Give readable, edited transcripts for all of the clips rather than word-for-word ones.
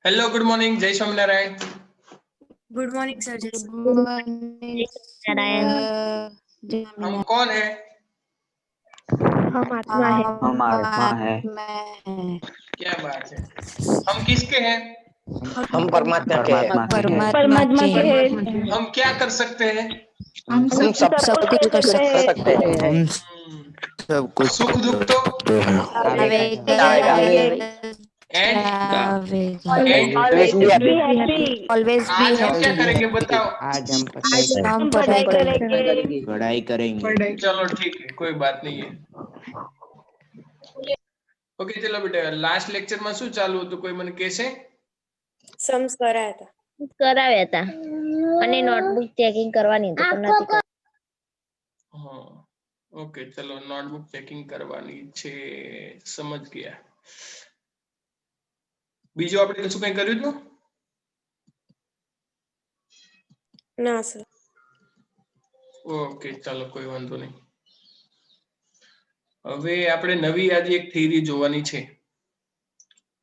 Hello good morning जय Swaminarayan. Good morning sir. Good morning हम कौन है? हम आत्मा है। हम आत्मा है। क्या बात है। हम किसके हैं? हम परमात्मा के हैं। परमात्मा के हैं। हम क्या कर सकते हैं? हम सब कुछ कर सकते हैं। हम्म, सब कुछ सुख दुख तो आवेगा। And Always be happy. Always be आज हम क्या करेंगे बताओ? आज हम हम पढ़ाई करेंगे। पढ़ाई करेंगे। चलो ठीक है कोई बात नहीं है। ओके चलो बेटा लास्ट लेक्चर में શું ચાલુ હતું કોઈ મને કહેશે? सम्स कराया था। કરાવ્યા હતા અને નોટબુક ચેકિંગ કરવાની હતી પણ નથી કરી. हाँ ओके चलो नोटबुक चेकिंग करवानी છે समझ गया। બીજું આપણે કશું કંઈ કર્યું હતું? ना सर। ઓકે ચાલો કોઈ વાંધો નહીં। હવે આપણે નવી આજે એક થિયરી જોવાની છે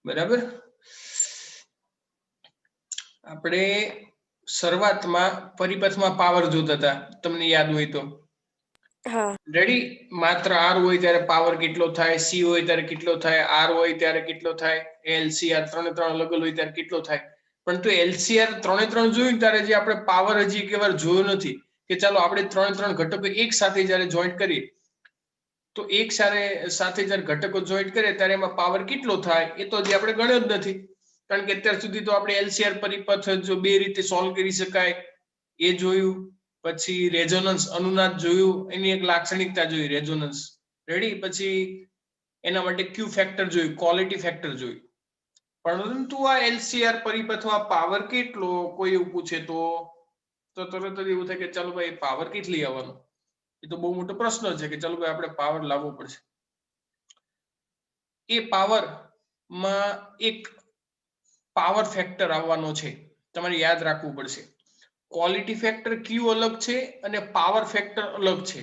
બરાબર। આપણે શરૂઆતમાં પરિપથમાં પાવર જોતા હતા તમને યાદ હોય તો हाँ રેડી। માત્ર આર હોય ત્યારે પાવર કેટલો થાય, સી હોય ત્યારે કેટલો થાય, આર હોય ત્યારે કેટલો થાય, એલસીઆર ત્રણે ત્રણ અલગ અલગ હોય ત્યારે કેટલો થાય। પરંતુ એલસીઆર ત્રણે ત્રણ જોયું ત્યારે જે આપણે પાવર હજી એકવાર જોયો નથી કે ચાલો આપણે ત્રણે ત્રણ ઘટકો એક સાથે જ્યારે જોઈન્ટ કરીએ તો એક સાથે જ્યારે ઘટકો જોઈન્ટ કરીએ ત્યારે એમાં પાવર કેટલો થાય એ તો હજી આપણે ગણ્યો જ નથી। કારણ કે અત્યાર સુધી તો આપણે એલસીઆર પરિપથ જો બે રીતે સોલ્વ કરી શકાય એ જોયું, પછી રેઝોનન્સ અનુનાદ જોયું, એની એક લાક્ષણિકતા જોઈ રેઝોનન્સ રેડી, પછી એના માટે ક્યુ ફેક્ટર જોયું, ક્વોલિટી ફેક્ટર જોયું। પરંતુ આ એલસીઆર પરિપથમાં પાવર કેટલો કોઈ એવું પૂછે તો તરત જ એવું થાય કે ચાલો ભાઈ પાવર કેટલી આવવાનો, એ તો બહુ મોટો પ્રશ્ન છે કે ચાલો ભાઈ આપણે પાવર લાવવો પડશે। એ પાવર માં એક પાવર ફેક્ટર આવવાનો છે તમારે યાદ રાખવું પડશે। ક્વોલિટી ફેક્ટર ક્યુ અલગ છે અને પાવર ફેક્ટર અલગ છે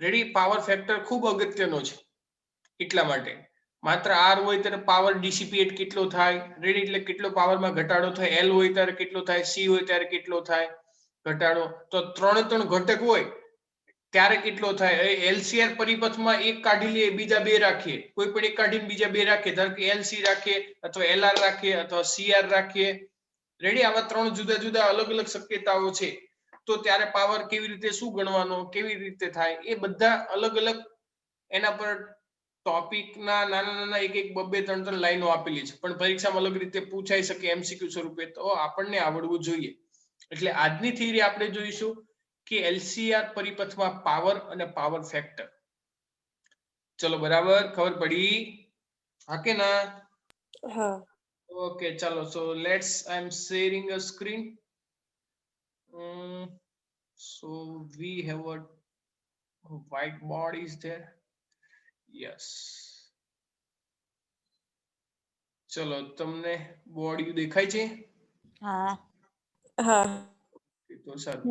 રેડી। પાવર ફેક્ટર ખૂબ અગત્યનો છે એટલા માટે માત્ર આર હોય ત્યારે પાવર ડિસિપેટ કેટલો થાય રેડી, એટલે કેટલો પાવરમાં ઘટાડો થાય, એલ હોય ત્યારે કેટલો થાય, સી હોય ત્યારે કેટલો થાય ઘટાડો, તો ત્રણે ત્રણ ઘટક હોય ત્યારે કેટલો થાય। એલસીઆર પરિપથમાં એક કાઢી લઈએ બીજા બે રાખીએ, કોઈ પણ એક કાઢીને બીજા બે રાખીએ, ધારો કે એલસી રાખીએ અથવા એલઆર રાખીએ અથવા સીઆર રાખીએ રેડી। આવા ત્રણ જુદા જુદા અલગ અલગ શક્યતાઓ છે તો ત્યારે પાવર કેવી રીતે શું ગણવાનો કેવી રીતે થાય એ બધા અલગ અલગ એના પર ટોપિકના નાના નાના એક એક બબ્બે ત્રણ ત્રણ લાઈનો આપેલી છે પણ પરીક્ષામાં અલગ રીતે પૂછાઈ શકે એમસીક્યુ સ્વરૂપે, તો આપણને આવડવું જોઈએ। એટલે આજની થિયરી આપણે જોઈશું કે એલસીઆર પરિપથમાં પાવર અને પાવર ફેક્ટર। ચલો બરાબર ખબર પડી? હા કે ના? हाँ Okay chalo so let's I'm sharing a screen. So we have a whiteboard is there. Yes. ચલો તમને બોર્ડ દેખાય છે? હા हाँ તો સારું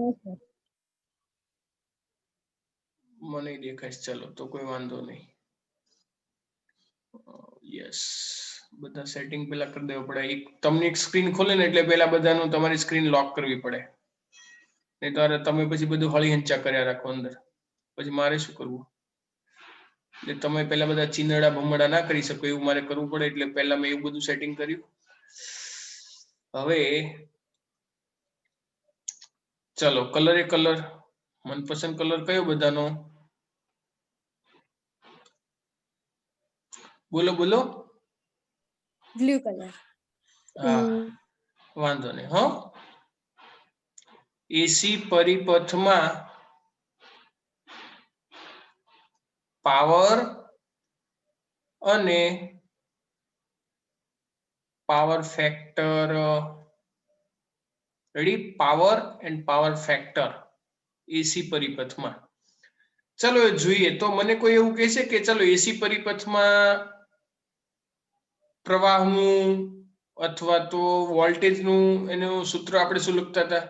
મને દેખાય છે। ચલો તો કોઈ વાંધો નહીં। યસ બધા સેટિંગ પહેલા કરી દેવું પડે। એક તમને એક સ્ક્રીન ખોલે ને એટલે પહેલા બધાનું તમારી સ્ક્રીન લોક કરવી પડે, નહીં તો તમે પછી બધું હળી હંચા કર્યા રાખો અંદર, પછી મારે શું કરવું? એટલે તમે પહેલા બધા ચીંદડા ભમડા ના કરી શકો એવું મારે કરવું પડે, એટલે પહેલા મેં એવું બધું સેટિંગ કર્યું। હવે ચલો કલર એ કલર, મનપસંદ કલર કયો બધાનો? બોલો બોલો। Blue colour. હા વાંધો નહીં હો। એસી પરિપથમાં પાવર અને power factor ready, power and power factor AC પરિપથમાં। ચલો એ જોઈએ તો મને કોઈ એવું કહેશે કે ચલો એસી પરિપથમાં પ્રવાહનું અથવા તો વોલ્ટેજનું એનું સૂત્ર આપણે શું લખતા હતા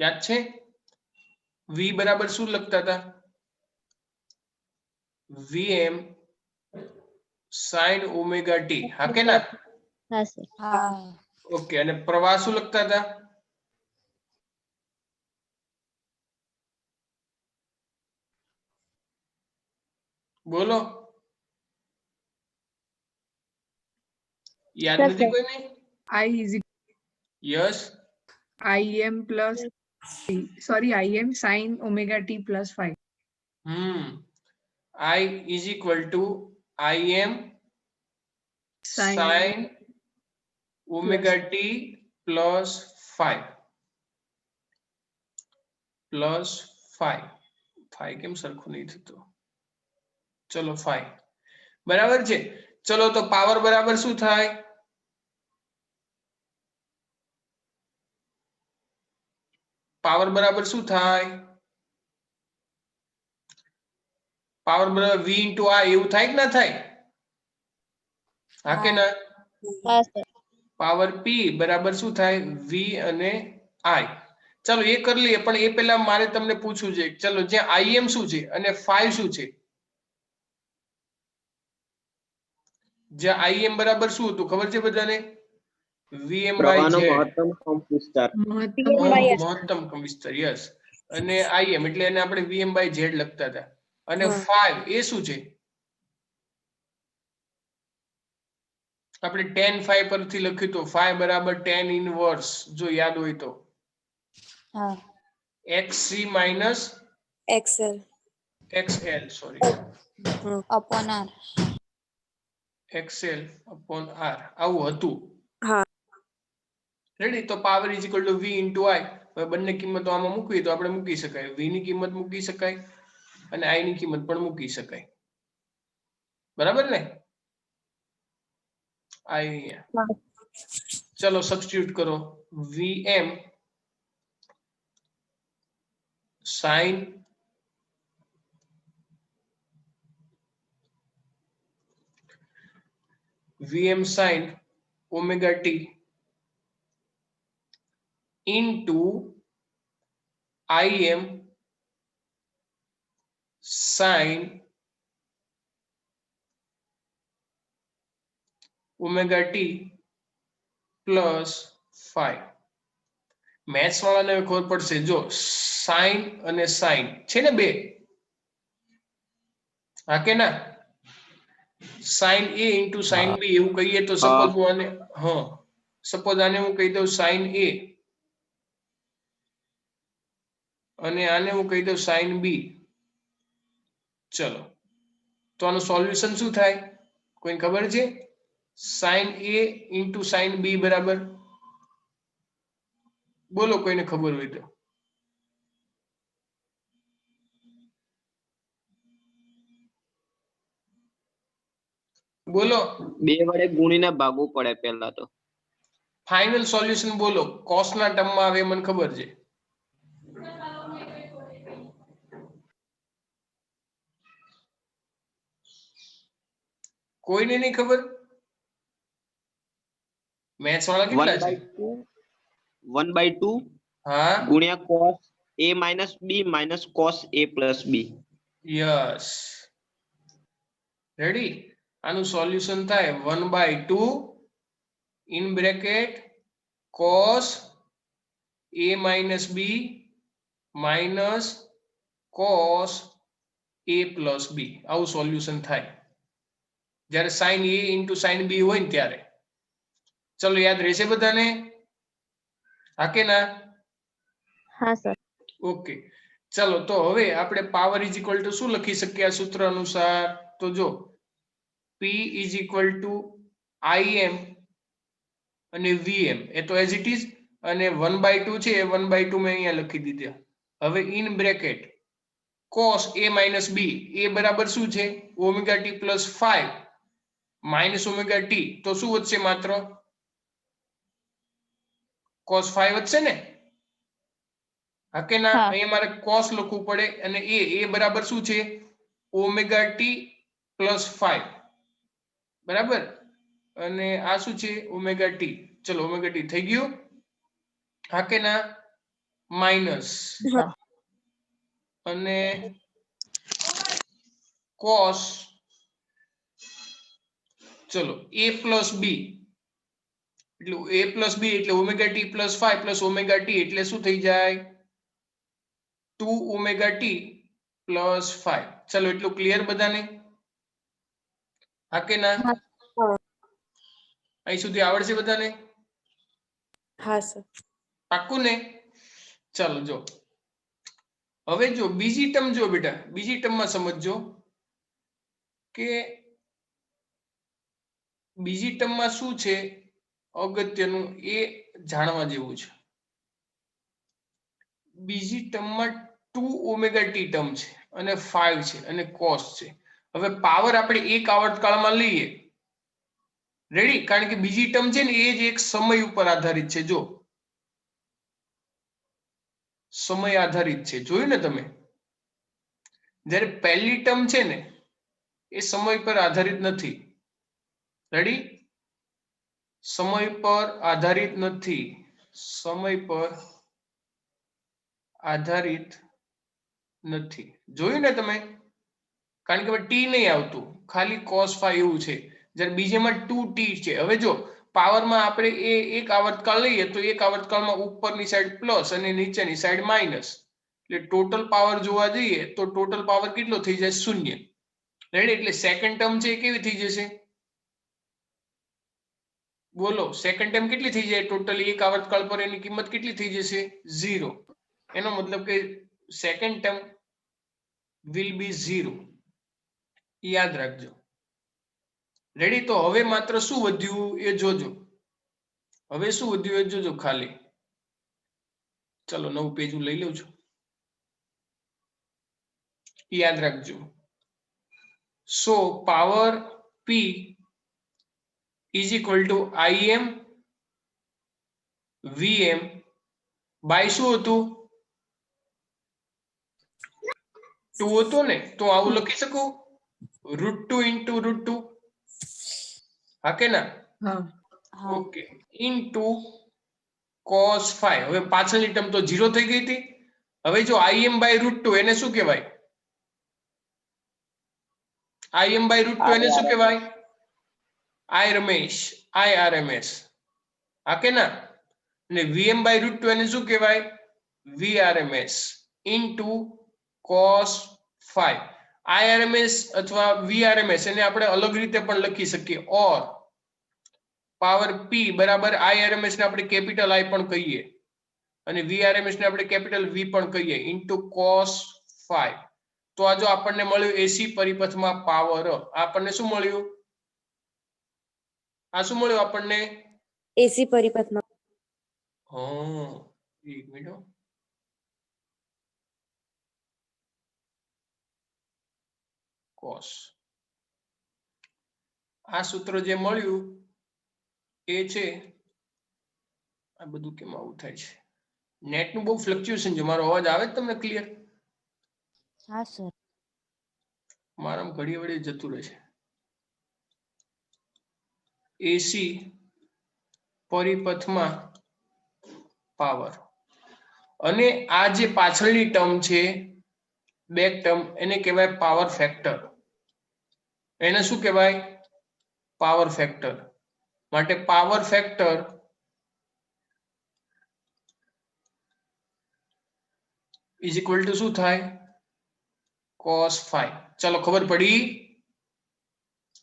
યાદ છે? વી બરાબર શું લખતા હતા? વીએમ sin ઓમેગા ટી હા કે ના હા સર ઓકે અને પ્રવાહ શું લખતા હતા બોલો યાદ Sir, નથી sir. કોઈને I is yes Im plus Im sin omega t plus 5. I is equal to Im sin omega t plus 5 plus 5 કેમ સરખું નહીં થતું ચલો 5 બરાબર છે ચલો તો પાવર બરાબર શું થાય પાવર બરાબર શું થાય પાવર બરાબર v into i એવું થાય કે ના થાય હા કે ના હા સર પાવર p બરાબર શું થાય v અને i ચલો એ કરી લઈએ પણ એ પહેલા મારે તમને પૂછવું છે ચલો જે im શું છે અને 5 શું છે જે im બરાબર શું હતું ખબર છે બધાને vm by z મહત્તમ મહત્તમ કંપ વિસ્તાર યસ અને im એટલે એને આપણે vm by z લખતા હતા અને 5 એ શું છે આપણે tan 5 પરથી લખ્યું તો 5 બરાબર tan ઇનવર્સ જો યાદ હોય તો xc minus XL. xl sorry xl upon r આવું હતું હા રેડી તો power is equal two v into i હવે બંને કિંમતો આમાં મૂકવી તો આપણે મૂકી શકાય v ની કિંમત મૂકી શકાય અને i ની કિંમત પણ મૂકી શકાય બરાબર ને i ચલો સબસ્ટિટ્યુટ કરો vm sin omega t into im sin omega t plus 5 maths વાળાને ખબર પડશે જો સાઇન અને સાઇન છે ને બે હા કે ના sine a into sine b એવું કહીએ તો સપોઝ હું આને સપોઝ આને હું કહી દઉં સાઇન a અને આને હું કહી દઉં સાઇન b ચલો તો આનું સોલ્યુશન શું થાય કોઈને ખબર છે sine a into sine b બરાબર બોલો કોઈને ખબર હોય તો બોલો બે વડે ગુણીને ભાગવું પડે પહેલા તો ફાઇનલ સોલ્યુશન બોલો કોસ ના ટર્મમાં આવે મને ખબર છે કોઈને નહીં ખબર મેથ્સ વાળા કેટલા છે 1/2 હા ગુણ્યા cos a minus b minus cos a plus b yes ready આનું સોલ્યુશન થાય 1/2 in bracket cos a minus b minus cos a plus b આવું સોલ્યુશન થાય જ્યારે sin a into sin b હોય ને ત્યારે ચલો યાદ રહેશે બધાને હા કે ના હા સર ઓકે ચલો તો હવે આપણે પાવર ઇઝ ઇક્વલ ટુ શું લખી શકીએ આ સૂત્ર અનુસાર તો જો p is equal two im અને vm એ તો એઝ ઇટ ઇઝ અને 1/2 છે એ 1/2 મેં અહીંયા લખી દીધા હવે in bracket cos a minus b એ બરાબર શું છે omega t plus 5 minus omega t તો શું વધશે માત્ર cos 5 વધશે ને હા કે ના અહીંયા મારે cos લખવું પડે અને એ બરાબર શું છે ઓમેગા t plus 5 બરાબર અને આ શું છે ઓમેગા t ચલો ઓમેગા t થઈ ગયું હા કે ના માઇનસ અને cos ચલો a પ્લસ b એટલે a પ્લસ b એટલે omega t plus 5 plus omega t એટલે શું થઈ જાય 2 ઓમેગા t પ્લસ 5. ચલો એટલું ક્લિયર બધાને? હા કે ના? હા. અહીં સુધી આવડશે બધાને? હા સર. પાક્કું ને? ચાલો જો હવે જો બીજી ટર્મ જો બેટા, બીજી ટર્મમાં સમજજો કે બીજી ટર્મમાં શું છે અગત્યનું એ જાણવા જેવું છે. બીજી ટર્મમાં 2 ઓમેગા ટી ટર્મ છે અને 5 છે અને કોસ છે. હવે પાવર આપણે એક આવર્તકાળમાં લઈએ, રેડી? કારણ કે બીજી ટર્મ છે ને એ જ એક સમય ઉપર આધારિત છે. જો સમય આધારિત છે, જોયું ને તમે? જ્યારે પહેલી ટર્મ છે ને એ સમય પર આધારિત નથી. રેડી? સમય પર આધારિત નથી, સમય પર આધારિત નથી. જોયું ને તમે? કારણ કે ટી નહીં આવતું, ખાલી cos phi એવું છે. જ્યારે બીજામાં 2t છે. હવે જો પાવરમાં આપણે એ એક આવર્તકાળ લઈએ તો એક આવર્તકાળમાં ઉપરની સાઈડ પ્લસ અને નીચેની સાઈડ માઇનસ, એટલે ટોટલ પાવર જોવા જઈએ તો ટોટલ પાવર કેટલો થઈ જાય? 0. રેડી? એટલે સેકન્ડ ટર્મ છે એ કેવી થઈ જશે? બોલો, સેકન્ડ ટર્મ કેટલી થઈ જાય? ટોટલી એક આવર્તકાળ પર એની કિંમત કેટલી થઈ જશે? 0. એનો મતલબ કે સેકન્ડ ટર્મ will be 0. યાદ રાખજો. રેડી? તો હવે માત્ર શું વધ્યું એ જોજો. હવે શું વધ્યું એ જોજો ખાલી. ચલો નવું પેજ હું લઈ લઉં છું. યાદ રાખજો. સો power p is equal to im vm by શું હતું? 2 હતું ને? તો આવું લખી શકું √2 into √2. હા કે ના? હા. ઓકે. Into cos 5. હવે પાછળની ટર્મ તો 0 થઈ ગઈ હતી. હવે જો im by √2 એને શું કહેવાય? im by √2 એને શું કહેવાય? I Ramesh, I RMS. હા કે ના? અને vm by √2 એને શું કહેવાય? VRMS into cos 5. IRMS અથવા VRMS એને આપણે અલગ રીતે પણ લખી શકીએ, ઓર પાવર p બરાબર IRMS ને આપણે કેપિટલ I પણ કહીએ અને VRMS ને આપણે કેપિટલ V પણ કહીએ ઇન્ટુ cos 5. તો આ જો આપણને મળ્યું એસી પરિપથમાં પાવર. આપણને શું મળ્યું? આ શું મળ્યું આપણને? એસી પરિપથમાં. હા, એક મિનિટ. cos આ સૂત્ર જે મળ્યું એ છે, આ બધું કેમ આવું થાય છે? નેટ નું બહુ ફ્લક્ચ્યુએશન છે. મારો અવાજ આવે છે તમને ક્લિયર? હા સર. મારામાં ઘડી વળી જતું રહે છે. એસી પરિપથમાં પાવર અને આ જે પાછળની ટર્મ છે બેક ટર્મ એને કહેવાય પાવર ફેક્ટર. એને શું કહેવાય? Power factor. માટે power factor is equal to શું થાય? cos 5. ચલો ખબર પડી?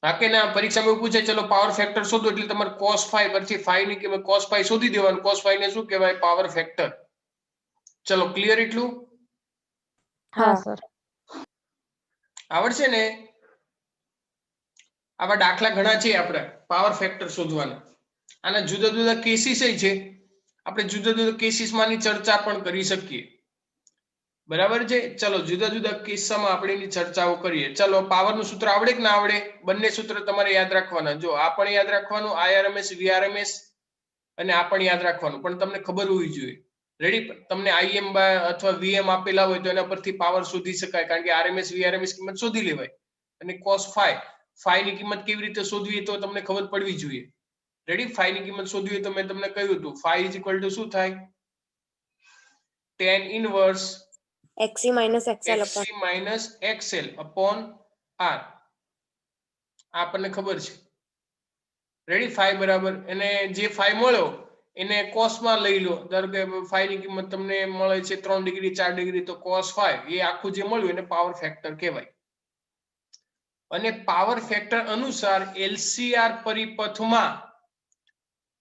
હા કે ના? પરીક્ષામાં એવું પૂછે ચલો પાવર ફેક્ટર શોધો એટલે તમારે cos 5 પરથી 5 ની કિંમત cos 5 શોધી દેવાનું. cos 5 ને શું કહેવાય? Power factor. ચલો ક્લિયર એટલું? હા સર. આવડશે ને? આવા દાખલા ઘણા છે આપણે પાવર ફેક્ટર શોધવાના. આના જુદા જુદા કેસીસ છે. આપણે જુદા જુદા કેસીસમાંની ચર્ચા પણ કરી શકીએ. બરાબર છે? ચલો જુદા જુદા કિસ્સામાં આપણે એની ચર્ચાઓ કરીએ. ચલો પાવરનું સૂત્ર આવડે કે ના આવડે? બંને સૂત્ર તમારે યાદ રાખવાના. જો આ પણ યાદ રાખવાનું, IRMS VRMS, અને આ પણ યાદ રાખવાનું. પણ તમને ખબર હોવી જોઈએ. રેડી? તમને IM અથવા VM આપેલા હોય તો એના પરથી પાવર શોધી શકાય, કારણ કે RMS VRMS કિંમત શોધી લેવાય. અને cos 5 ની કિંમત કેવી રીતે શોધવી તો તમને ખબર પડવી જોઈએ. રેડી? 5 ની કિંમત શોધવી હોય તો મેં તમને કહ્યું હતું 5 ઇઝ ઇક્વલ ટુ શું થાય? tan inverse XC minus XL XC minus XL upon R. આપણને ખબર છે. રેડી 5 બરાબર એને જે 5 મળ્યો એને cos માં લઈ લો. ધારો કે 5 ની કિંમત તમને મળે છે 3 ડિગ્રી 4 ડિગ્રી તો cos 5 એ આખું જે મળ્યું એને પાવર ફેક્ટર કહેવાય. અને પાવર ફેક્ટર અનુસાર LCR પરિપથમાં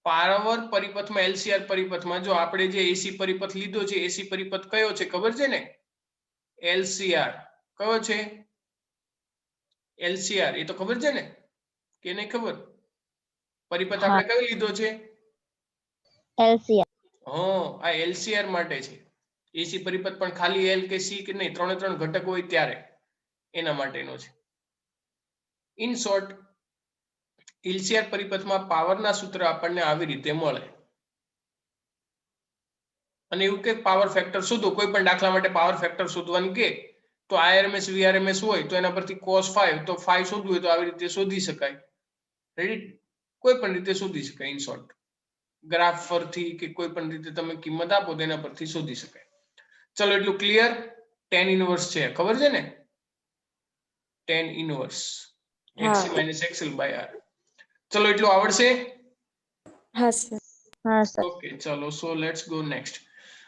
પાવર પરિપથમાં LCR પરિપથમાં જો આપણે જે AC પરિપથ લીધો છે AC પરિપથ કયો છે ખબર છે ને LCR કયો છે LCR એ તો ખબર છે ને કે નહીં ખબર પરિપથ આપણે કયો લીધો છે LCR. આ LCR માટે છે AC પરિપથ પણ ખાલી L કે C કે નહીં ત્રણે ત્રણ ઘટક હોય ત્યારે એના માટેનો છે. ઇન શોર્ટ LCR પરિપથમાં પાવરના સૂત્ર આપણને આવી રીતે મળે. અને એવું કે પાવર ફેક્ટર શોધો કોઈ પણ દાખલા માટે પાવર ફેક્ટર શોધવાનું કે તો IRMS VRMS હોય તો એના પરથી cos 5 તો 5 શોધવું હોય તો આવી રીતે શોધી શકાય. રેડી કોઈ પણ રીતે શોધી શકાય. ઇન શોર્ટ ગ્રાફ પરથી કે કોઈ પણ રીતે તમે કિંમત આપો તો એના પરથી શોધી શકાય. ચલો એટલું ક્લિયર. tan ઇનવર્સ છે ખબર છે ને tan ઇનવર્સ હા. XC - XL by R. ચલો એટલું આવડશે. હા સર. હા સર. ઓકે ચલો સો લેટ્સ ગો નેક્સ્ટ.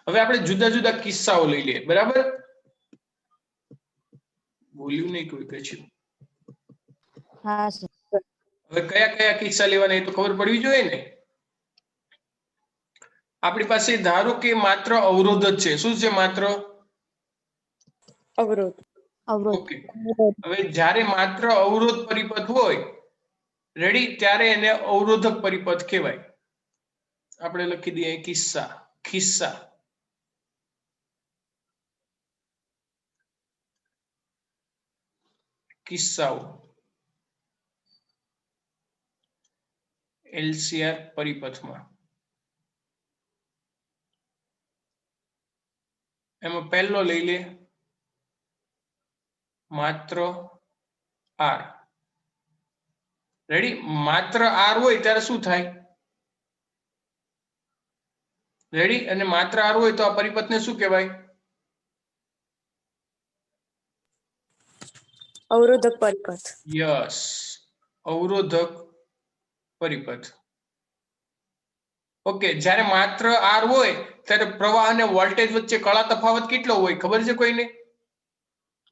હવે આપણે જુદા જુદા કિસ્સાઓ લઈ લઈએ બરાબર. બોલ્યું નહીં કોઈ કશું. હા સર. હવે કયા કયા કિસ્સા લેવાના એ તો ખબર પડવી જોઈએ ને. આપણી પાસે ધારો કે માત્ર અવરોધ જ છે. શું છે માત્ર અવરોધ. અવરોધ. ઓકે. હવે જ્યારે માત્ર અવરોધ પરિપથ હોય રેડી ત્યારે એને અવરોધક પરિપથ કહેવાય. આપણે લખી દઈએ કિસ્સા ખિસ્સા. કિસ્સાઓ LCR પરિપથમાં એમાં પહેલો લઈ લે માત્ર R. રેડી માત્ર R હોય ત્યારે શું થાય રેડી અને માત્ર R હોય તો આ પરિપથને શું કહેવાય અવરોધક પરિપથ. યસ અવરોધક પરિપથ. ઓકે જ્યારે માત્ર R હોય ત્યારે પ્રવાહ અને વોલ્ટેજ વચ્ચે કળા તફાવત કેટલો હોય ખબર છે કોઈને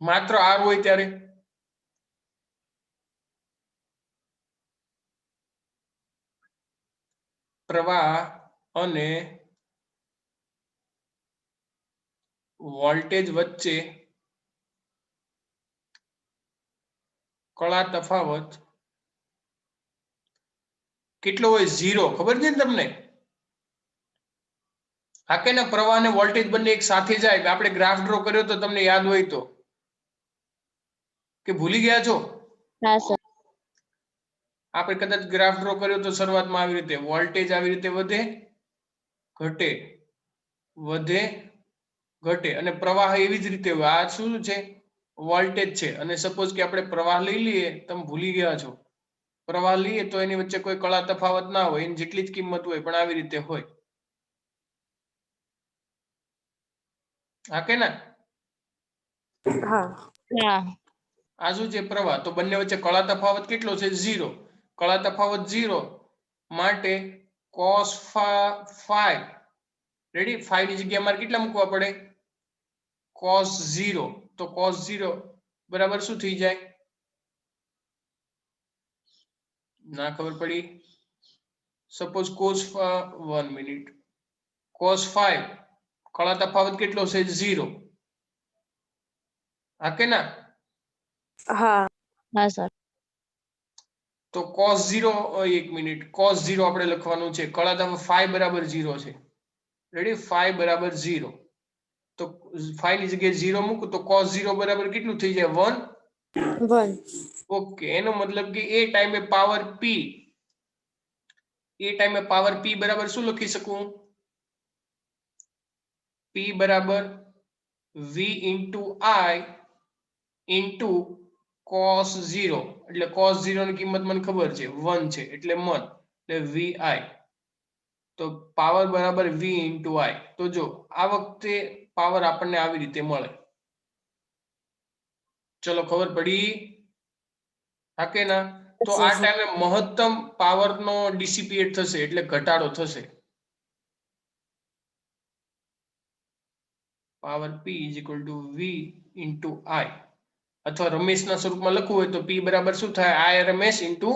માત્ર R હોય ત્યારે પ્રવાહ અને વોલ્ટેજ વચ્ચે કળા તફાવત કેટલો હોય 0 ખબર છે ને તમને હા કે ના પ્રવાહ અને વોલ્ટેજ બંને એક સાથે જાય આપણે ગ્રાફ ડ્રો કર્યો તો તમને યાદ હોય તો કે ભૂલી ગયા છો હા સર. આપણે કદાચ ગ્રાફ ડ્રો કર્યો તો શરૂઆતમાં આવી રીતે વોલ્ટેજ આવી રીતે વધે ઘટે વધે ઘટે અને પ્રવાહ એવી જ રીતે હોય આ શું છે વોલ્ટેજ છે અને સપોઝ કે આપણે પ્રવાહ લઈ લઈએ તમે ભૂલી ગયા છો પ્રવાહ લઈએ તો એની વચ્ચે કોઈ કળા તફાવત ના હોય એની જેટલી જ કિંમત હોય પણ આવી રીતે હોય હા કે ના હા. હા. આ શું છે પ્રવાહ તો બંને વચ્ચે કળા તફાવત કેટલો છે 0 કળા તફાવત 0 માટે cos 5 રેડી 5 ની જગ્યાએ મારે કેટલા મૂકવા પડે cos 0 તો cos 0 બરાબર શું થઈ જાય ના ખબર પડી સપોઝ cos 1 મિનિટ cos 5 કળા તફાવત કેટલો છે 0 હા કે ના હા. હા સર. તો cos 0 એક મિનિટ cos 0 આપણે લખવાનું છે કળા તફાવત 5 બરાબર 0 છે રેડી 5 બરાબર 0 તો 5 ની જગ્યાએ 0 મૂકો તો cos 0 બરાબર કેટલું થઈ જાય 1 1. ઓકે એનો મતલબ કે એ ટાઈમે પાવર p એ ટાઈમે પાવર p બરાબર શું લખી શકું p બરાબર v into i into cos 0 એટલે cos 0 ની કિંમત મને ખબર છે 1 છે એટલે મન એટલે vi તો પાવર બરાબર v into i તો જો આ વખતે પાવર આપણને આવી રીતે મળે ચલો ખબર પડી હા કે ના તો આ ટાઈમે મહત્તમ પાવર નો ડિસિપેટ થશે એટલે ઘટાડો થશે. Power P is equal two V into I, અથવા રમેશના સ્વરૂપમાં લખવું હોય તો P બરાબર શું થાય IRMS ઇન્ટુ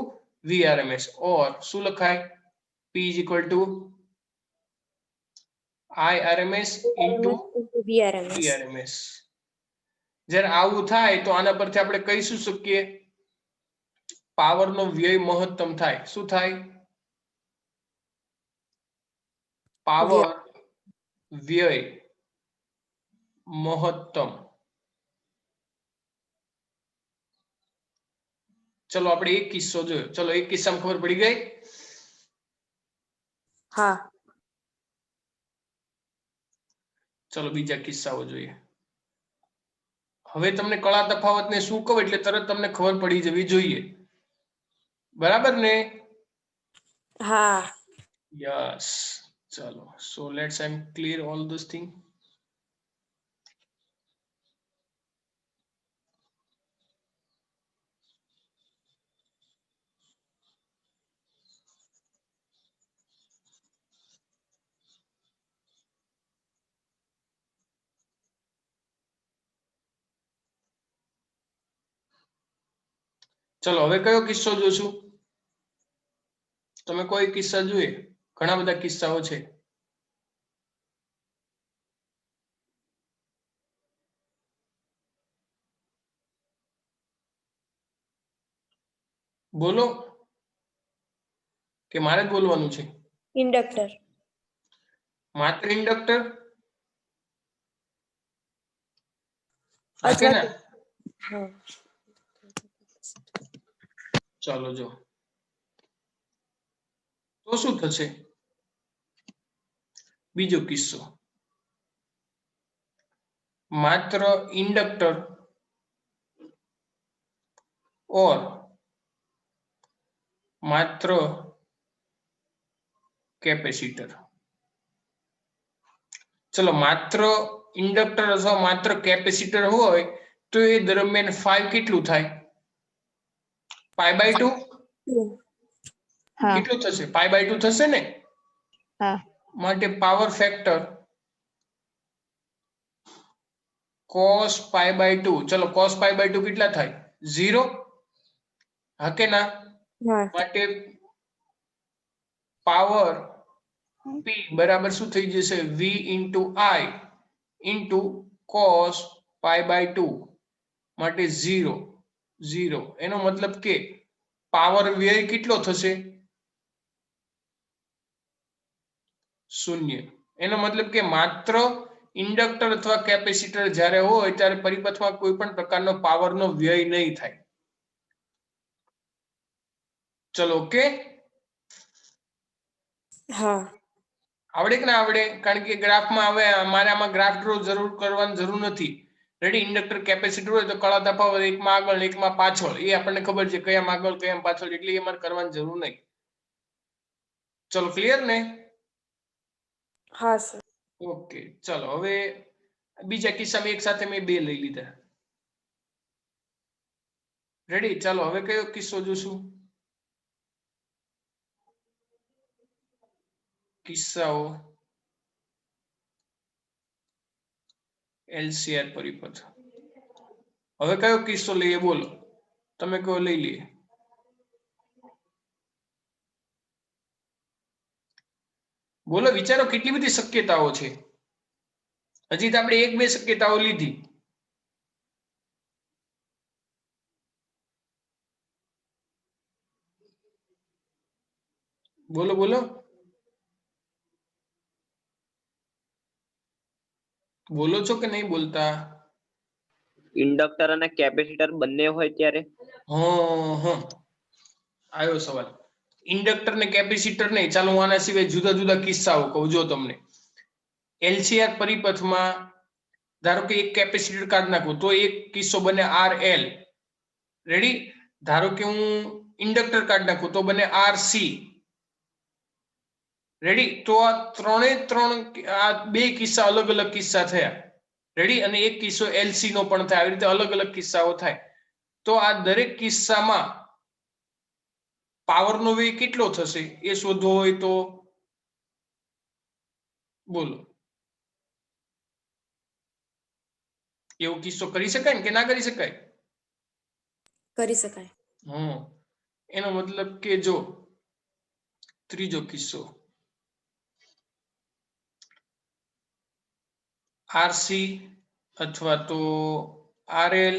VRMS, ઓર શું લખાય P is equal two IRMS into VRMS. જ્યારે આવું થાય તો આના પરથી આપણે કહી શું શકીએ પાવર નો વ્યય મહત્તમ થાય. શું થાય? પાવર વ્યય મહત્તમ. ચલો આપણે એક કિસ્સો જોયો. ચલો એક કિસ્સામાં ખબર પડી ગઈ. હા. ચલો બીજા કિસ્સાઓ જોઈએ. હવે તમને કળા તફાવતને શું કહું એટલે તરત તમને ખબર પડી જવી જોઈએ. બરાબર ને? હા. યસ. ચલો so let's I am clear all those thing. ચલો હવે કયો કિસ્સો જોશું? તમે કોઈ કિસ્સા જોઈએ? ઘણા બધા કિસ્સાઓ છે. બોલો કે મારે જ બોલવાનું છે? ઇન્ડક્ટર. માત્ર ઇન્ડક્ટર? અથવા ના? હા. ચાલો જો તો શું થશે? બીજો કિસ્સો, માત્ર ઇન્ડક્ટર और मात्र कैपेसिटर. चलो मात्र इंडक्टर अथवा मात्र कैपेसिटर होय तो ए दरमियान 5 કેટલું થાય? π/2. હા કેટલું થશે? π/2 થશે ને? હા માટે પાવર ફેક્ટર cos π/2. ચલો cos π/2 કેટલા થાય? 0. હા કે ના? હા. માટે પાવર P બરાબર શું થઈ જશે? V into I into cos π/2 માટે 0 0. એનો મતલબ કે પાવર વ્યય કેટલો થશે? 0. એનો મતલબ કે માત્ર ઇન્ડક્ટર અથવા કેપેસિટર જ્યારે હોય ત્યારે પરિપથમાં કોઈ પણ પ્રકારનો પાવરનો વ્યય નહીં થાય. ચલો ઓકે. હા. આવડે કે ના આવડે? કારણ કે ગ્રાફમાં હવે મારે આમાં ગ્રાફ ડ્રો જરૂર કરવાની જરૂર નથી. રેડી? ઇન્ડક્ટર કેપેસિટર હોય તો કળા તફાવત એકમાં આગળ એકમાં પાછળ એ આપણને ખબર છે કયામાં આગળ કયામાં પાછળ, એટલે એ મારે કરવાની જરૂર નહીં. ચલો ક્લિયર ને? હા સર. ઓકે ચલો હવે બીજા કિસ્સામાં એક સાથે મેં બે લઈ લીધા. રેડી? ચાલો હવે કયો કિસ્સો જોશું? કિસ્સાઓ LCR પરિપથ. હવે કયો કિસ્સો લઈએ બોલો? તમે કયો લઈ લઈએ? બોલો વિચારો, કેટલી બધી શક્યતાઓ છે. હજી તો આપણે એક બે શક્યતાઓ લીધી. બોલો બોલો. બોલો છો કે નહીં બોલતા? ઇન્ડક્ટર અને કેપેસિટર બંને હોય ત્યારે આવ્યો સવાલ. ઇન્ડક્ટર ને કેપેસિટર નહીં, ચાલો હું આના સિવાય જુદા જુદા કિસ્સાઓ કહું. જો તમને LCR પરિપથમાં ધારો કે એક કેપેસિટર કાઢ નાખું તો એક કિસ્સો બને RL. રેડી? ધારો કે હું ઇન્ડક્ટર કાઢ નાખું તો બને RC. રેડી? તો આ ત્રણ આ બે કિસ્સા અલગ અલગ કિસ્સા થયા. રેડી? અને એક કિસ્સો LC નો પણ થાય. આવી રીતે અલગ અલગ કિસ્સાઓ થાય. તો આ દરેક કિસ્સામાં પાવર નો વ્યય કેટલો થશે એ શોધવો હોય તો બોલો, એવો કિસ્સો કરી શકાય ને કે ના કરી શકાય? કરી શકાય. એનો મતલબ કે જો ત્રીજો કિસ્સો આરસી અથવા તો આરએલ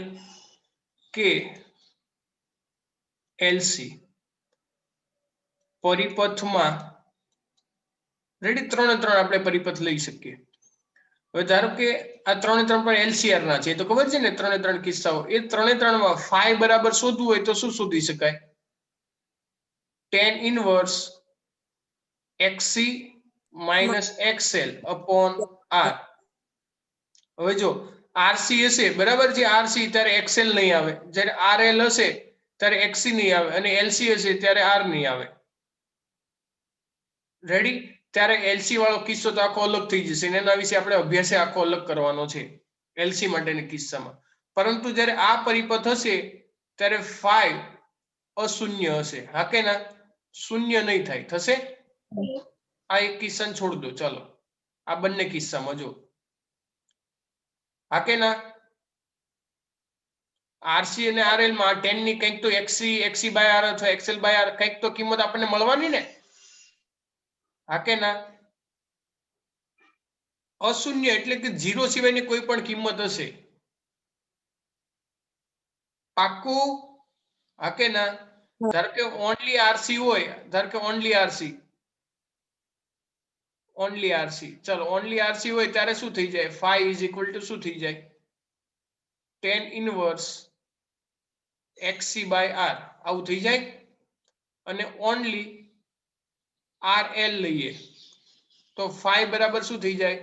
કે એલસી પરિપથમાં રેડી 3 3 આપણે પરિપથ લઈ શકીએ. હવે ધારો કે આ 3 3 પણ એલસીઆર ના છે તો ખબર છે ને 3 3 કિસ્સાઓ એ 3 3 માં ફાઈ બરાબર શોધવું હોય તો શું શોધી શકાય? tan inverse xc minus xl upon r. હવે જો આરસી હશે બરાબર છે, આરસી ત્યારે એક્સએલ નહીં આવે, જ્યારે આરએલ હશે ત્યારે એક્સી નહીં આવે અને એલસી હશે ત્યારે આર નહીં આવે. રેડી? ત્યારે એલસી વાળો કિસ્સો તો આખો અલગ થઈ જશે અને એના વિશે આપણે અભ્યાસ આખો અલગ કરવાનો છે એલસી માટેના કિસ્સામાં. પરંતુ જ્યારે આ પરિપથ હશે ત્યારે ફાઈ અશૂન્ય હશે. હા કે ના? શૂન્ય નહીં થાય. થશે? આ એક કિસ્સાને છોડ દો. ચાલો આ બંને કિસ્સામાં જો હા કે ના? આરસી અને આરએલ માં 10 ની કંઈક તો એક્સી બાય આર અથવા એક્સએલ બાય આર કંઈક તો કિંમત આપણને મળવાની ને? હા કે ના? અશૂન્ય એટલે કે 0 સિવાયની કોઈ પણ કિંમત હશે. પાક્કું? હા કે ના? ધારો કે ઓનલી આરસી હોય, ધારો કે ઓનલી આરસી ચલો ઓનલી આરસી હોય ત્યારે શું થઈ જાય? ફાઈ ઇઝ ઇક્વલ ટુ શું થઈ જાય? tan inverse xc by r આવું થઈ જાય. અને ઓનલી rl લઈએ તો ફાઈ બરાબર શું થઈ જાય?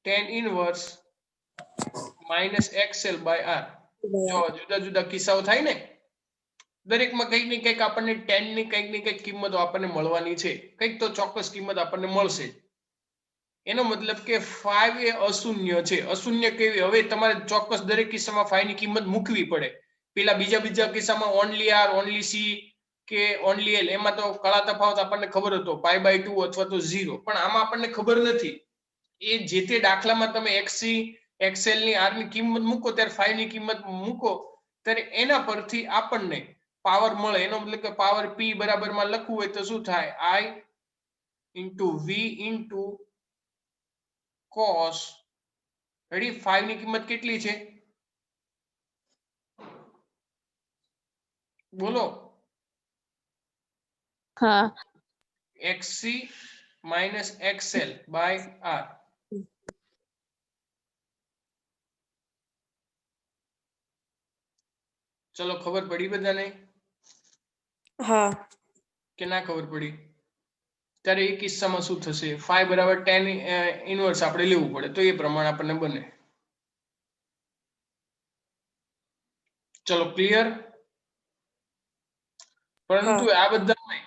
tan inverse minus xl by r. જો જુદા જુદા કિસ્સાઓ થાય ને, દરેકમાં કંઈક ને કંઈક આપણને tan ની કંઈક ને કંઈક કિંમતો આપણને મળવાની છે, કંઈક તો ચોક્કસ કિંમત આપણને મળશે. એનો મતલબ કે ફાઈ એ અશૂન્ય છે. અશૂન્ય કેવી? હવે તમારે ચોક્કસ દરેક કિસ્સામાં ફાઈ ની કિંમત મૂકવી પડે. પેલા બીજા કિસ્સામાં ઓનલી આર, ઓનલી સી કે ઓનલી એલ એમાં તો કળા તફાવત આપણને ખબર હતો π/2 અથવા તો 0, પણ આમાં આપણને ખબર નથી. એ જે તે દાખલામાં તમે xc xl ની r ની કિંમત મૂકો ત્યારે ફાઈ ની કિંમત મૂકો ત્યારે એના પરથી આપણને પાવર મળે. એનો મતલબ કે પાવર p બરાબર માં લખવું હોય તો શું થાય? i into v into cos. Ready? 5 ની કિંમત કેટલી છે બોલો? હા. xc minus xl by r. ચલો ખબર પડી બધાને હા. કે ના ખબર પડી? ત્યારે એ કિસ્સામાં શું થશે? ફાઈ બરાબર tan ઇનવર્સ આપણે લેવું પડે તો એ પ્રમાણે આપણને બને. ચલો ક્લિયર? પરંતુ આ બધા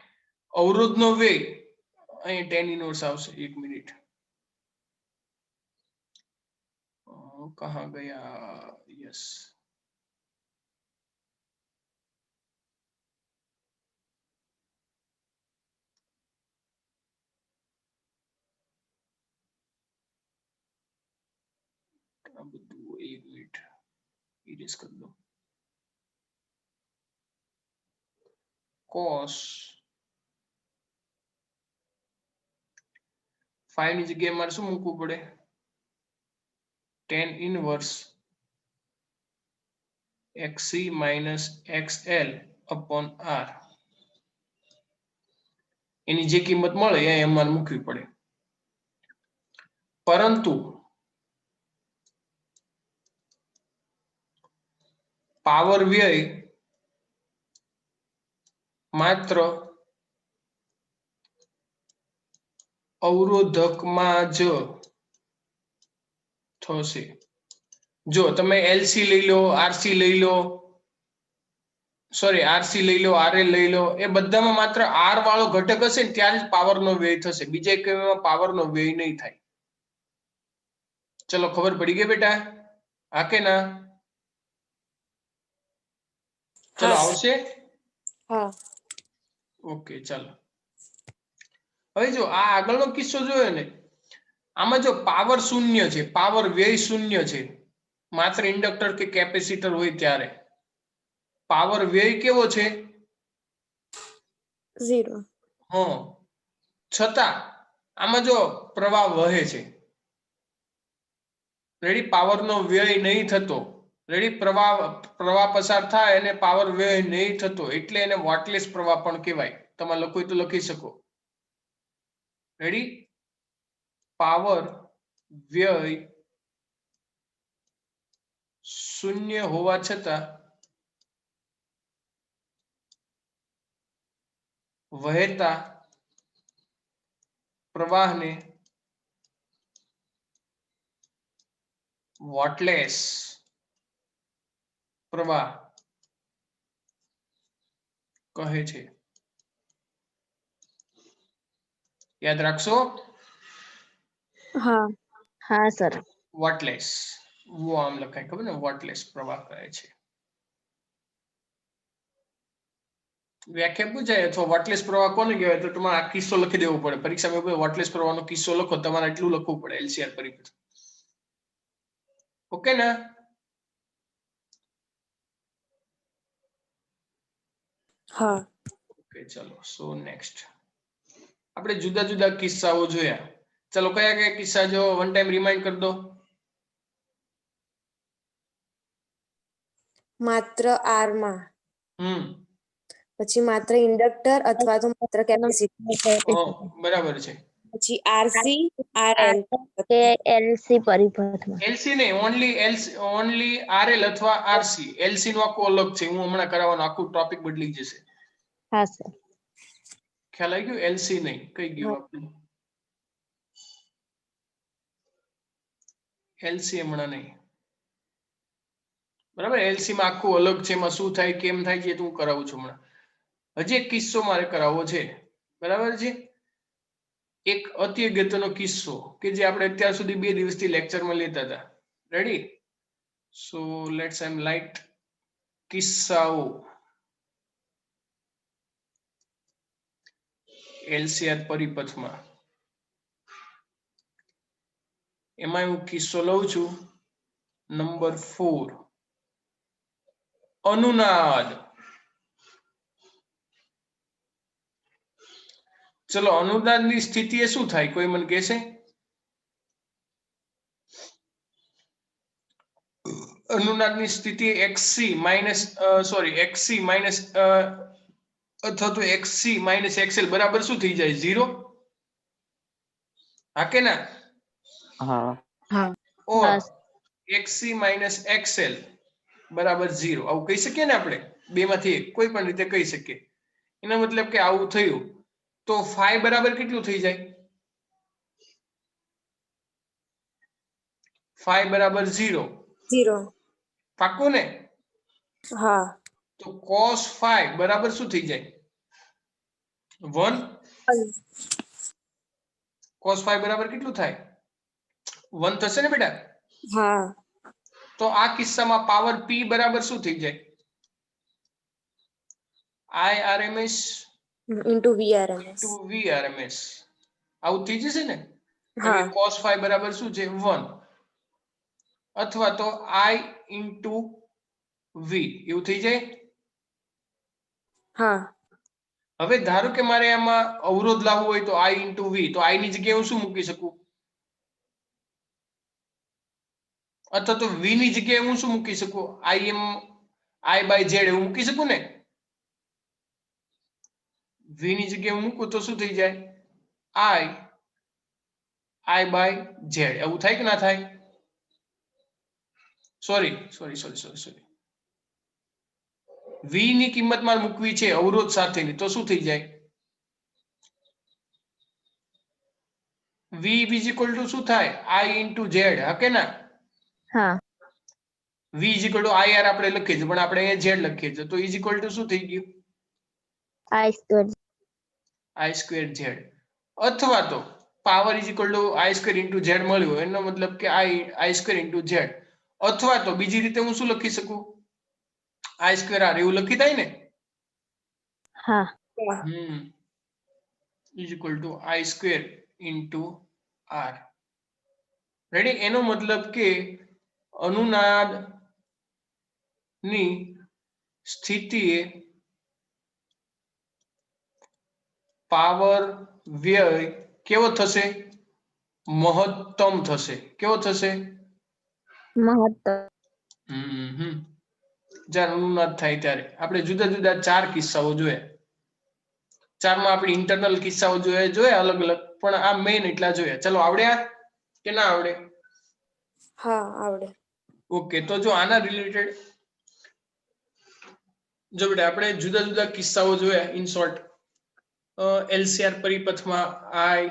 અવરોધ નો વેગ અહીં tan ઇનવર્સ આવશે. 1 મિનિટ, કહા ગયા? યસ, આ બધું 1 મિનિટ ઇરેઝ કરી દો. cos 5 ની જગ્યાએ મારે શું મૂકવું પડે? tan inverse xc minus xl upon r. એની જે કિંમત મળે એ અમારે મૂકવી પડે. પરંતુ પાવર વ્યય માત્ર અવરોધકમાં જ થશે. જો તમે એલસી લઈ લો, આરસી લઈ લો, આરસી લઈ લો, આરએલ લઈ લો, એ બધામાં માત્ર આર વાળો ઘટક હશે ને ત્યારે જ પાવરનો વ્યય થશે. બીજા એકમાં પાવરનો વ્યય નહીં થાય. ચલો ખબર પડી ગઈ બેટા? હા કે ના? ચલો આવશે? હા. ઓકે ચાલો હવે જો આ આગળનો કિસ્સો જોયો ને આમાં જો પાવર શૂન્ય છે પાવર વ્યય શૂન્ય છે માત્ર ઇન્ડક્ટર કે કેપેસિટર હોય ત્યારે પાવર વ્યય કેવો છે 0. હા છતાં આમાં જો પ્રવાહ વહે છે રેડી પાવર નો વ્યય નહીં થતો રેડી પ્રવાહ પસાર થાય અને પાવર વ્યય નહીં થતો એટલે એને વોટલેસ પ્રવાહ પણ કહેવાય તમે લખો તો લખી શકો રેડી પાવર વ્યય શૂન્ય હોવા છતાં વહેતા પ્રવાહને વોટલેસ પ્રવાહ કહે છે યાદ રાખશો હા. હા સર. વોટલેસ વો આમ લખાય ખબર ને વોટલેસ પ્રવાહ કહે છે વ્યાખ્યા પૂછાય અથવા વોટલેસ પ્રવાહ કોને કહેવાય તો તમારે આ કિસ્સો લખી દેવો પડે પરીક્ષામાં વોટલેસ પ્રવાહનો કિસ્સો લખો તમારે એટલું લખવું પડે એલસીઆર પરિપથ ઓકે ને હા. ઓકે ચલો સો નેક્સ્ટ આપણે જુદા જુદા કિસ્સાઓ જોયા ચલો કયા કયા કિસ્સા જો વન ટાઈમ રિમાઇન્ડ કરી દો માત્ર R માં પછી માત્ર ઇન્ડક્ટર અથવા તો માત્ર કેપેસિટર બરાબર છે પછી RC RL કે એલસી પરિપથમાં. એલસી નહીં ઓનલી આરએલ અથવા આરસી એલસી નો આખો અલગ છે હું હમણાં કરાવવાનો આખું ટોપિક બદલી જશે હા સર. ખ્યાલ આવી ગયું એલસી નહીં કઈ ગયું આપણું એલસી હમણાં નહીં બરાબર એલસી માં આખું અલગ છે એમાં શું થાય કેમ થાય છે હું કરાવું છું હમણાં હજી એક કિસ્સો મારે કરાવવો છે બરાબર છે એક અતિ અગત્યનો કિસ્સો કે જે આપણે અત્યાર સુધી 2 દિવસથી લેક્ચરમાં લેતા હતા રેડી સો લેટ્સ એમ લાઇટ કિસ્સાઓ એલસીઆર પરિપથમાં એમાં હું કિસ્સો લઉં છું નંબર 4 અનુનાદ ચલો અનુનાદની સ્થિતિએ શું થાય કોઈ મને કહેશે અનુનાદની સ્થિતિ xc માઇનસ xc માઇનસ અથવા તો xc માઇનસ xl બરાબર શું થઈ જાય 0 હા કે ના હા ઓર xc માઇનસ xl બરાબર 0 આવું કહી શકીએ ને આપણે બે માંથી એક કોઈ પણ રીતે કહી શકીએ એનો મતલબ કે આવું થયું તો phi બરાબર કેટલું થઈ જાય phi બરાબર 0 પાક્કું ને હા તો cos phi બરાબર શું થઈ જાય 1 cos phi બરાબર કેટલું થાય 1 થશે ને બેટા હા તો આ કિસ્સામાં પાવર p બરાબર શું થઈ જાય I RMS into VRMS to VRMS આવું થઈ જશે ને હા cos phi બરાબર શું છે 1 અથવા તો I into V એવું થઈ જાય હા હવે ધારો કે મારે આમાં અવરોધ લાવવો હોય તો I into V તો I ની જગ્યાએ હું શું મૂકી શકું અથવા તો V ની જગ્યાએ હું શું મૂકી શકું I by Z એવું મૂકી શકું ને V ની જગ્યાએ મૂકું તો શું થઈ જાય I by Z એવું થાય કે ના થાય સોરી V ની કિંમત મારે મૂકવી છે અવરોધ સાથેની તો શું થઈ જાય V is equal to શું થાય I into Z હા કે ના હા V is equal to IR આપણે લખીએ છીએ પણ આપણે અહીંયા Z લખીએ છીએ તો is equal to શું થઈ ગયું I square Z અથવા તો power is equal to I square into Z મળ્યું એનો મતલબ કે I square into Z અથવા તો બીજી રીતે હું શું લખી શકું I square R એવું લખી થાય ને હા is equal to I square into R. Ready? એનો મતલબ કે અનુનાદ ની સ્થિતિએ પાવર વ્યય કેવો થશે? મહત્તમ થશે. કેવો થશે? મહત્તમ. જ્યારે અનુનાદ થાય ત્યારે આપણે જુદા જુદા 4 કિસ્સાઓ જોયા. 4માં આપણે ઇન્ટરનલ કિસ્સાઓ જોયા અલગ અલગ, પણ આ મેઇન એટલા જોયા. ચલો, આવડ્યા કે ના આવડે? હા, આવડે. ઓકે, તો જો આના રિલેટેડ જો બેટા આપણે જુદા જુદા કિસ્સાઓ જોયા. ઇન શોર્ટ, એલસીઆર પરિપથમાં આઈ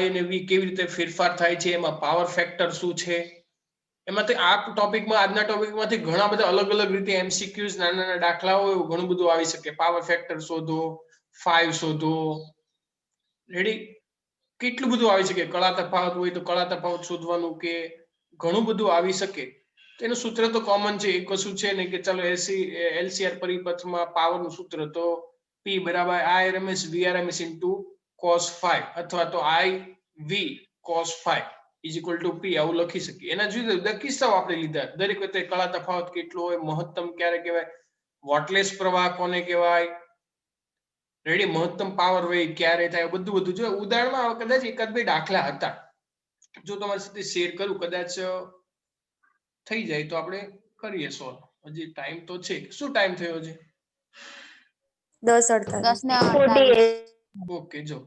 અને વી કેવી રીતે ફેરફાર થાય છે, એમાં પાવર ફેક્ટર શું છે, એમાંથી આ ટોપિકમાં આજના ટોપિકમાંથી ઘણા બધા અલગ અલગ રીતે એમસીક્યુઝ નાના નાના દાખલાઓ એવું ઘણું બધું આવી શકે. પાવર ફેક્ટર શોધો, 5 શોધો. રેડી? કેટલું બધું આવી શકે. કળા તફાવત હોય તો કળા તફાવત શોધવાનું, કે ઘણું બધું આવી શકે. એનું સૂત્ર તો કોમન છે. એક કશું છે ને કે ચાલો એલસીઆર પરિપથમાં પાવરનું સૂત્ર તો P બરાબર IRMS VRMS ઇન્ટુ cos 5 અથવા તો IV cos 5 is equal two P આવું લખી શકીએ. એના જુદા જુદા કિસ્સાઓ આપણે લીધા. દરેક વખતે કળા તફાવત કેટલો હોય, મહત્તમ ક્યારે કહેવાય, વોટલેસ પ્રવાહ કોને કહેવાય, રેડી, મહત્તમ પાવર વે ક્યારે થાય, બધું જો ઉદાહરણમાં કદાચ એકાદ બે દાખલા હતા. જો તમારી સાથે શેર કરું, કદાચ થઈ જાય તો આપણે કરીએ સોલ્વ. હજી ટાઈમ તો છે. શું ટાઈમ થયો છે? 10:48. ઓકે, જો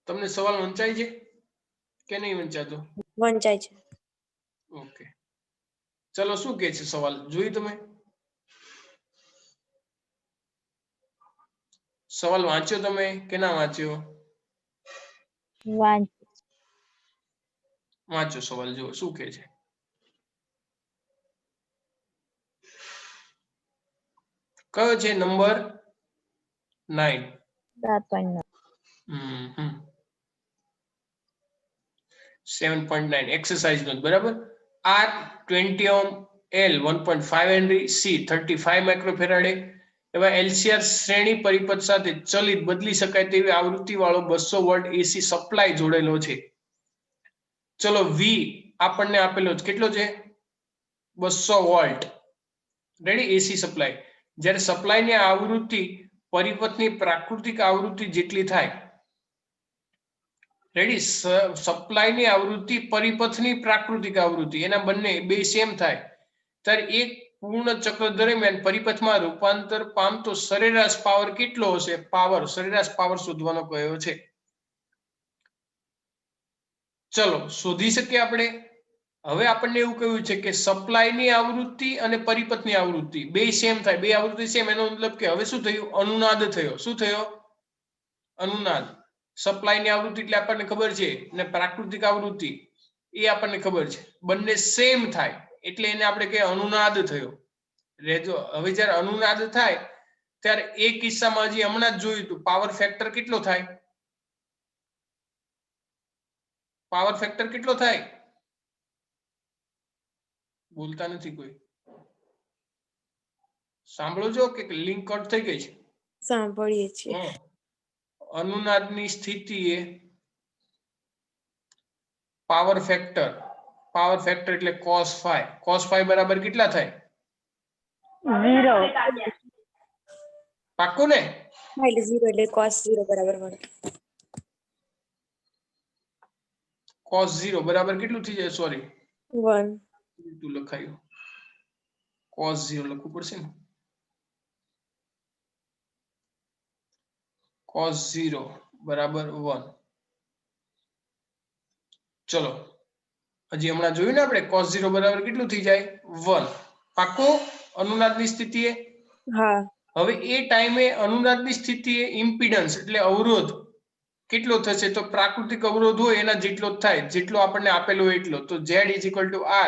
તમને સવાલ વંચાય છે કે નહીં વંચાતો? વંચાય છે. ઓકે, ચલો, શું કે છે સવાલ જોઈ તમે? સવાલ વાંચ્યો તમે કે ના વાંચ્યો? વાંચો સવાલ, જો શું કે છે. કયો છે? નંબર 9. 7.9 એક્સરસાઇઝ નો, બરાબર. R 20 ohm, L 1.5 henry, C 35 માઇક્રોફેરાડે એવા એલસીઆર શ્રેણી પરિપથ સાથે ચલિત બદલી શકાય તેવી આવૃત્તિ વાળો 200 વોલ્ટ એસી સપ્લાય જોડેલો છે. ચલો, V આપણને આપેલો છે કેટલો છે? 200 વોલ્ટ. રેડી? AC supply. જ્યારે સપ્લાયની આવૃત્તિ પરિપથની પ્રાકૃતિક આવૃત્તિ જેટલી થાય, રેડી, સપ્લાયની આવૃત્તિ પરિપથની પ્રાકૃતિક આવૃત્તિ એના બંને બે સેમ થાય, ત્યારે એક પૂર્ણ ચક્ર દરમિયાન પરિપથમાં રૂપાંતર પામતો સરેરાશ પાવર કેટલો હશે? સરેરાશ પાવર શોધવાનો કયો છે. ચલો, શોધી શકીએ આપણે. હવે આપણને એવું કહ્યું છે કે સપ્લાયની આવૃત્તિ અને પરિપથની આવૃત્તિ બે સેમ થાય, બે આવૃત્તિ સેમ, એનો મતલબ કે હવે શું થયું? અનુનાદ થયો. શું થયો? અનુનાદ. સપ્લાયની આવૃત્તિ એટલે આપણને ખબર છે, ને પ્રાકૃતિક આવૃત્તિ એ આપણને ખબર છે. બંને સેમ થાય એટલે એને આપણે કહીએ અનુનાદ થયો. રેજો, હવે જ્યારે અનુનાદ થાય ત્યારે એ કિસ્સામાં હજી હમણાં જ જોયું હતું પાવર ફેક્ટર કેટલો થાય? પાવર ફેક્ટર કેટલો થાય? બોલતા નથી કોઈ. સાંભળો છો કે લિંક કટ થઈ ગઈ છે? સાંભળીએ છીએ. અનુનાદની સ્થિતિએ પાવર ફેક્ટર એટલે cos 5 બરાબર કેટલા થાય? 0. પાક્કું ને? એટલે 0 એટલે cos 0 બરાબર મળે. cos 0 બરાબર કેટલું થઈ જાય? સોરી, 1. તું લખાયું. cos 0 લખવું પડશે ને. cos 0 બરાબર 1. ચલો, હજી હમણાં જોયું ને આપણે cos 0 બરાબર કેટલું થઈ જાય? 1. પાક્કું? અનુનાદની સ્થિતિએ. હા. હવે એ ટાઈમે અનુનાદની સ્થિતિએ ઇમ્પિડન્સ એટલે અવરોધ કેટલો થશે? તો પ્રાકૃતિક અવરોધ હોય એના જેટલો જ થાય, જેટલો આપણને આપેલો હોય એટલો. તો Z =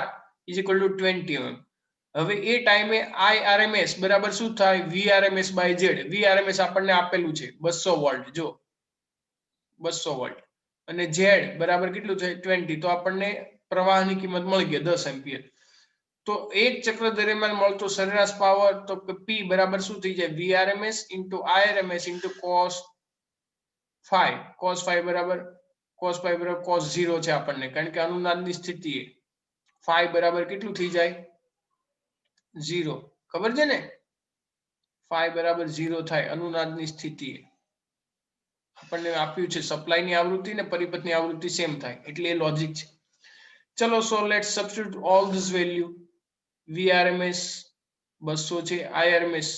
R = 20 ઓહ્મ. હવે એ ટાઈમે IRMS બરાબર શું થાય? VRMS/Z. VRMS આપણને આપેલું છે 200 વોલ્ટ. જો 200 વોલ્ટ અને Z બરાબર કેટલું થાય? 20. તો આપણને પ્રવાહની કિંમત મળી ગઈ 10 એમ્પિયર. તો એક ચક્ર દરમિયાન મળતો સરેરાશ પાવર તો P બરાબર શું થઈ જાય VRMS into IRMS into cos phi. cos phi બરાબર cos 0 છે આપણને, કારણ કે અનુનાદની સ્થિતિએ phi બરાબર કેટલું થઈ જાય 0. ખબર છે ને, phi બરાબર 0 થાય અનુનાદની સ્થિતિએ. આપણને આપ્યું છે સપ્લાયની આવૃત્તિ ને પરિપથની આવૃત્તિ સેમ થાય, એટલે એ લોજિક છે. ચલો, so let's substitute all this value. VRMS 200 છે, IRMS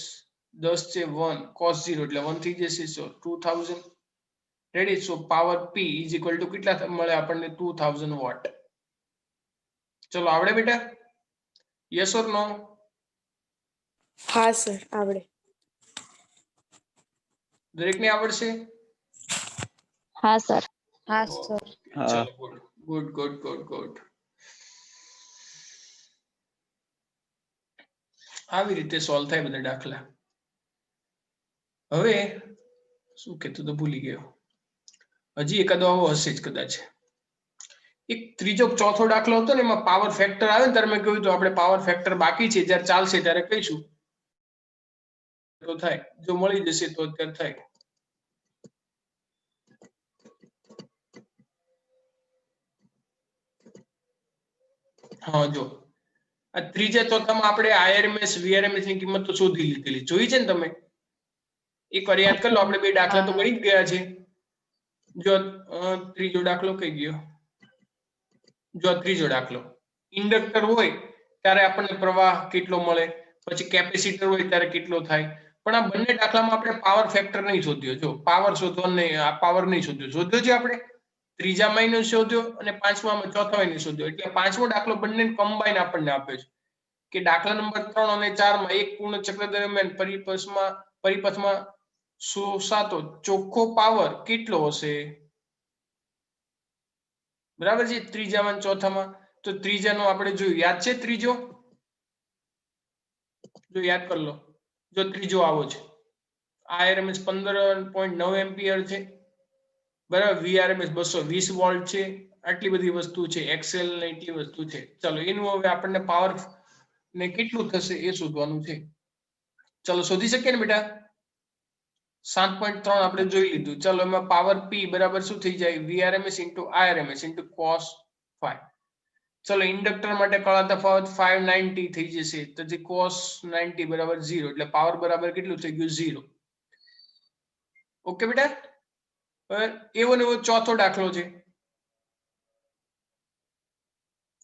10 છે, 1 cos 0 એટલે 1 થઈ જશે, સો 2000. Ready. So power P is equal two કેટલા મળે આપણને 2000 વોટ. ચલો, આવડે બેટા? યસ ઓર નો? હા સર, આવડે. દરેકને આવડશે? હા સર. હા સર. ચલો, ગુડ ગુડ ગુડ ગુડ. આવી રીતે સોલ્વ થાય બધા દાખલા. હવે શું કહેતું તો ભૂલી ગયો. હજી એકાદો આવો હશે જ કદાચ. એક ત્રીજો ચોથો દાખલો હતો ને, એમાં પાવર ફેક્ટર આવે ને ત્યારે મેં કહ્યું તો આપણે પાવર ફેક્ટર બાકી છે, જ્યારે ચાલશે ત્યારે કહીશું તો થાય. જો મળી જશે તો અત્યારે થાય. હા, જો આ ત્રીજા ચોથામાં આપણે IRMS VRMS ની કિંમત તો શોધી લીધેલી, જોઈ છે ને તમે? એકવાર યાદ કરી લો, આપણે બે દાખલા તો ગણી જ ગયા છે. જો ત્રીજો દાખલો કઈ ગયો? જો ત્રીજો દાખલો, ઇન્ડક્ટર હોય ત્યારે આપણને પ્રવાહ કેટલો મળે, પછી કેપેસિટર હોય ત્યારે કેટલો થાય. પણ આ બંને દાખલામાં આપણે પાવર ફેક્ટર નહીં શોધ્યો. જો પાવર શોધવાનો નહીં, આ પાવર નહીં શોધ્યો. શોધ્યો છે આપણે ત્રીજામાં નો શોધ્યો અને પાંચમામાં ચોથામાં નો શોધ્યો. એટલે પાંચમો દાખલો બંને કમ્બાઈન આપણને આપે છે કે દાખલા નંબર 3 અને 4 માં એક પૂર્ણ ચક્ર દરમિયાન પરિપથમાં શોષાતો ચોખ્ખો પાવર કેટલો હશે. બરાબર છે? ત્રીજામાં ચોથામાં. તો ત્રીજાનો આપણે જોયું, યાદ છે ત્રીજો? જો યાદ કરી લો. જો ત્રીજો આવો છે, IRMS 15.9 એમ્પિયર છે, બરાબર. VRMS 220 વોલ્ટ છે. આટલી બધી વસ્તુ છે, એક્સેલ ને એટલી વસ્તુ છે. ચલો, એનું હવે આપણને પાવર ને કેટલું થશે એ શોધવાનું છે. ચલો, શોધી શકીએ ને બેટા? 7.3 આપણે જોઈ લીધું. ચલો, એમાં પાવર P બરાબર શું થઈ જાય VRMS into IRMS into cos phi. ચલો, ઇન્ડક્ટર માટે કળા તફાવત 590 થઈ જશે, તો જે cos 90 બરાબર 0, એટલે પાવર બરાબર કેટલું થઈ ગયું 0. ઓકે બેટા? એવો ને એવો ચોથો દાખલો છે.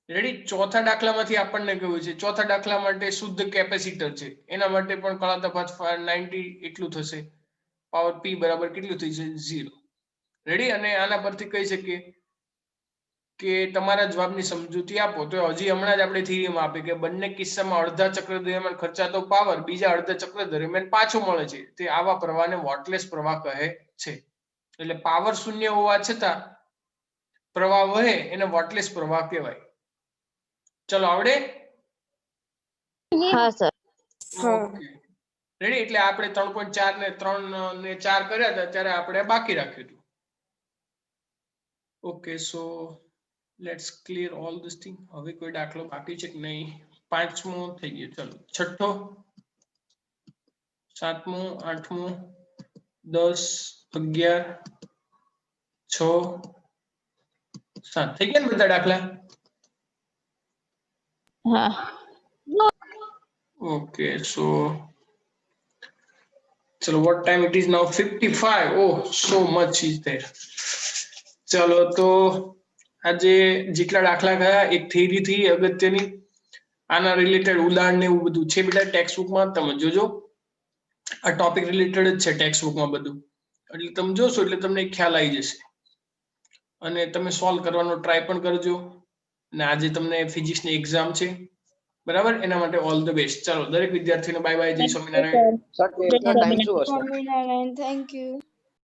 રેડી? ચોથા દાખલામાંથી આપણને કહ્યું છે, ચોથા દાખલા માટે શુદ્ધ કેપેસિટર છે, એના માટે પણ કળા તફાવત 590 એટલું થશે. પાવર P બરાબર કેટલું થઈ જશે 0. રેડી? અને આના પરથી કહી શકીએ કે તમારા જવાબની સમજૂતી આપો તો હજી હમણાં જ આપણે થિયરીમાં આપી કે બંને કિસ્સામાં અડધા ચક્ર દરમિયાન ખર્ચાતો પાવર બીજા અડધા ચક્ર દરમિયાન પાછો મળે છે. તે આવા પ્રવાહને વોટલેસ પ્રવાહ કહે છે. એટલે પાવર શૂન્ય હોવા છતાં પ્રવાહ વહે એને વોટલેસ પ્રવાહ કહેવાય. ચલો, આવડે? હા સર. Okay, ready? એટલે આપણે 3.4 ને 3 ને 4 કર્યા હતા ત્યારે આપણે બાકી રાખ્યું હતું. Okay, so let's clear all this thing. હવે કોઈ દાખલો બાકી છે કે નહીં? પાંચમો થઈ ગયો. ચલો, છઠ્ઠો, સાતમો, આઠમો, 10, 11, 6, 7 થઈ ગયા ને બધા દાખલા? હા. Okay, so what time it is now? 55. Oh, so much is there. ચલો, તો આજે જેટલા દાખલા ગયા એક થિયરી થી અગત્યની, આના રિલેટેડ ઉદાહરણ ને એવું બધું છે બેટા ટેક્સ્ટ બુકમાં. તમે જોજો, આ ટોપિક રિલેટેડ જ છે ટેક્સ્ટ બુકમાં બધું. એટલે તમે જોશો એટલે તમને ખ્યાલ આવી જશે અને તમે સોલ્વ કરવાનો ટ્રાય પણ કરજો. અને આજે તમને ફિઝિક્સની એક્ઝામ છે, બરાબર? એના માટે ઓલ ધ બેસ્ટ. ચાલો, દરેક વિદ્યાર્થીને બાય બાય. જય સ્વામિનારાયણ. સર કેટલો ટાઈમ શું હશે? સ્વામિનારાયણ. Thank you.